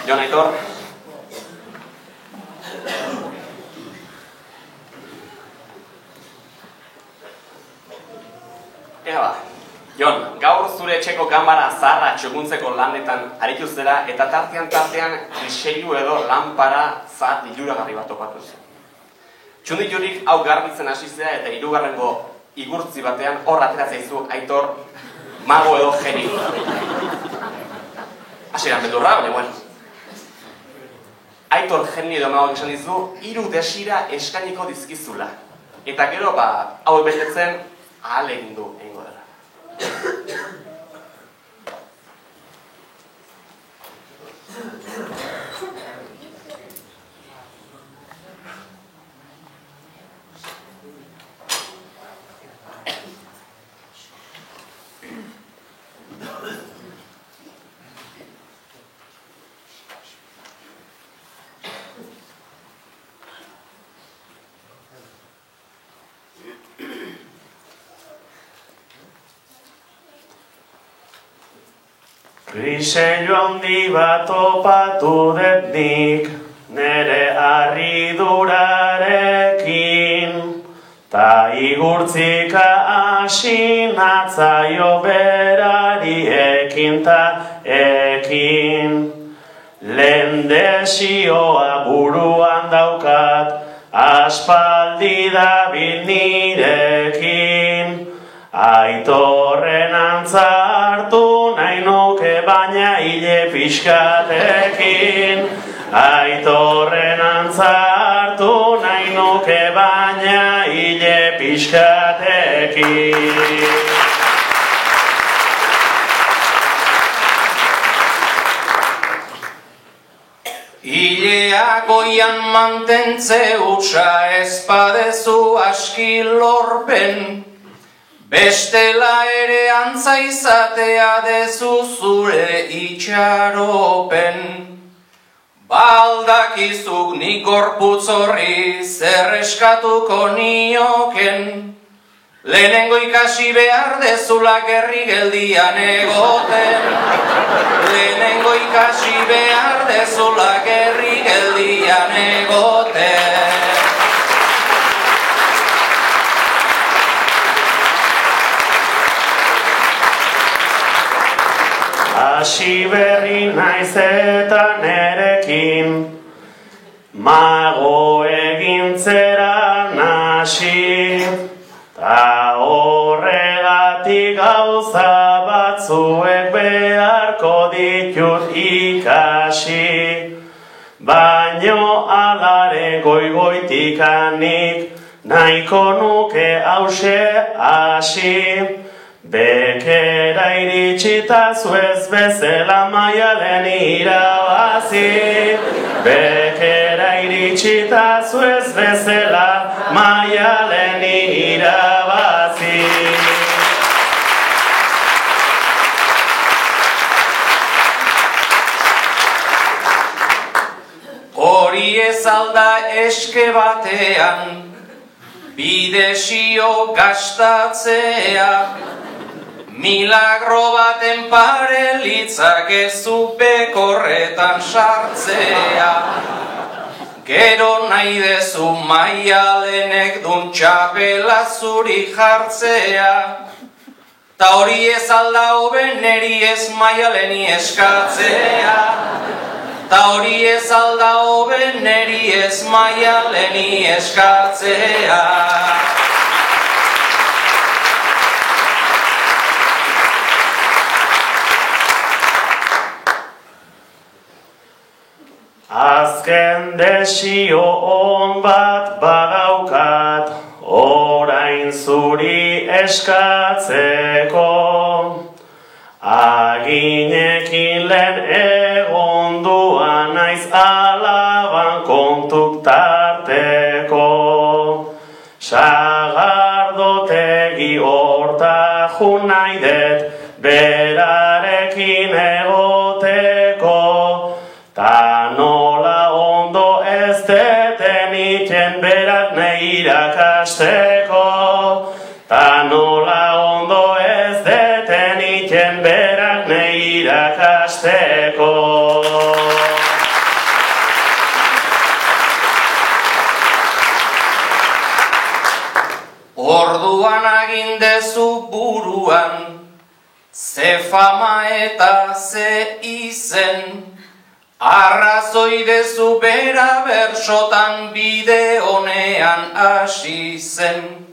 Jon Aitor. Ea ba, Jon, gaur zure etxeko ganbara zaharra txokuntzeko lanetan aritu zera eta tartean diseilu edo lanpara zahar diluragarri bat topatu zen. Txunditurik hau garbitzen hasi zera eta hirugarrengo igurtzi batean hor atera zaizu Aitor mago edo genio. Hasieran beldurra, baina bueno. Aitor genio edo magoak esan dizu 3 desira eskainiko dizkizula. Eta gero, hau betetzen ahalegindu egingo dela. Kriseilu handi bat topatu dut nik, nere harridurarekin, ta igurtzika hasi natzaio berari ekin ta ekin. Lehen desioa buruan daukat, aspaldi dabil nirekin, Aitorren antza hartu nahi nuke baina hile pixkatekin. Aitorren antza hartu nahi nuke baina hile pixkatekin. Hileak goian mantentze hutsa ez badezu aski lorpen, bestela ere antza izatea dezu zure itxaropen. Baldakizuk nik gorputz horri zer eskatuko nioken, lehenengo ikasi behar dezula gerri geldian egoten. Lehenengo ikasi behar dezula gerri geldian egoten. Hasi berri naiz eta nerekin, mago egintzera nasi, ta horregatik gauza batzuek beharko ditut ikasi. Baino alare goigoitikanik nahiko nuke hause hasi. Bekera iritsita zuez bezala Maialen irabazi. Bekera iritsita zuez bezala Maialen irabazi. Hori ez alda eske batean, bidesio gastatzea, milagro baten pare litzakezu bekorretan sartzea. Gero nahi dezu Maialenek dun txapela zuri jartzea, ta hori ez alda hoben neri ez Maialeni eskatzea. Ta hori ez alda hoben neri ez Maialeni eskatzea. Azken desio on bat badaukat, orain zuri eskatzeko. Aginekin lehen egondua naiz alaban kontuk tarteko. Sagardotegi horta jun nahi det berarekin egoteko. Ta nola ondo ez deten iten berak nahi irakasteko. Ta nola ondo ez deten iten berak nahi irakasteko. Orduan agindezu buruan, ze fama eta ze izen, arrazoi dezu bera bersotan bide honean hasi zen.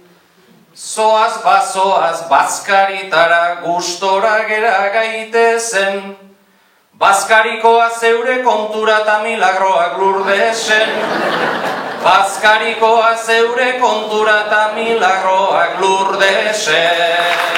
Zoaz bazoaz bazkaritara gustora gera gaitezen, bazkarikoa zeure kontura eta milagroak Lurdesen. Bazkarikoa zeure kontura eta milagroak Lurdesen.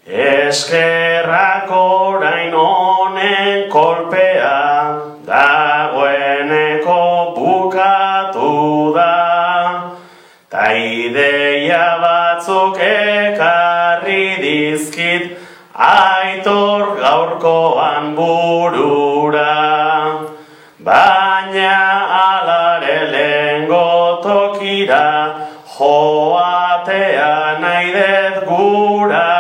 Eskerrak orain honen kolpea, dagoeneko bukatu da, ta ideia batzuk ekarri dizkit, Aitor gaurkoan burura. Baina alare lehengo tokira, joatea nahi dut gura.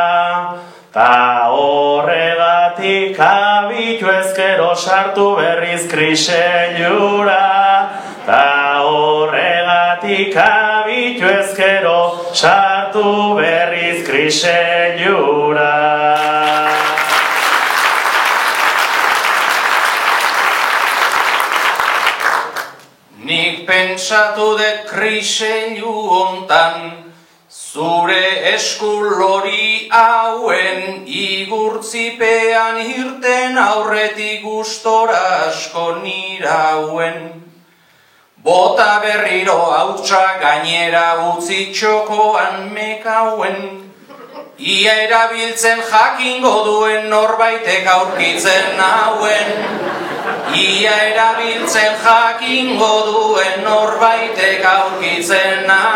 Ta horregatik abitu ezkero sartu berriz kriselura. Ta horregatik abitu ezkero sartu berriz kriselura. Nik pentsatu dut kriseilu hontan, zure eskulori hauen igurtzipean irten aurretik gustora asko nirauen. Bota berriro hautsa gainera utzi txokoan mekauen, ia erabiltzen jakingo duen norbaitek aurkitzen nauen. Ia erabiltzen jakingo duen norbaitek aurkitzen nauen.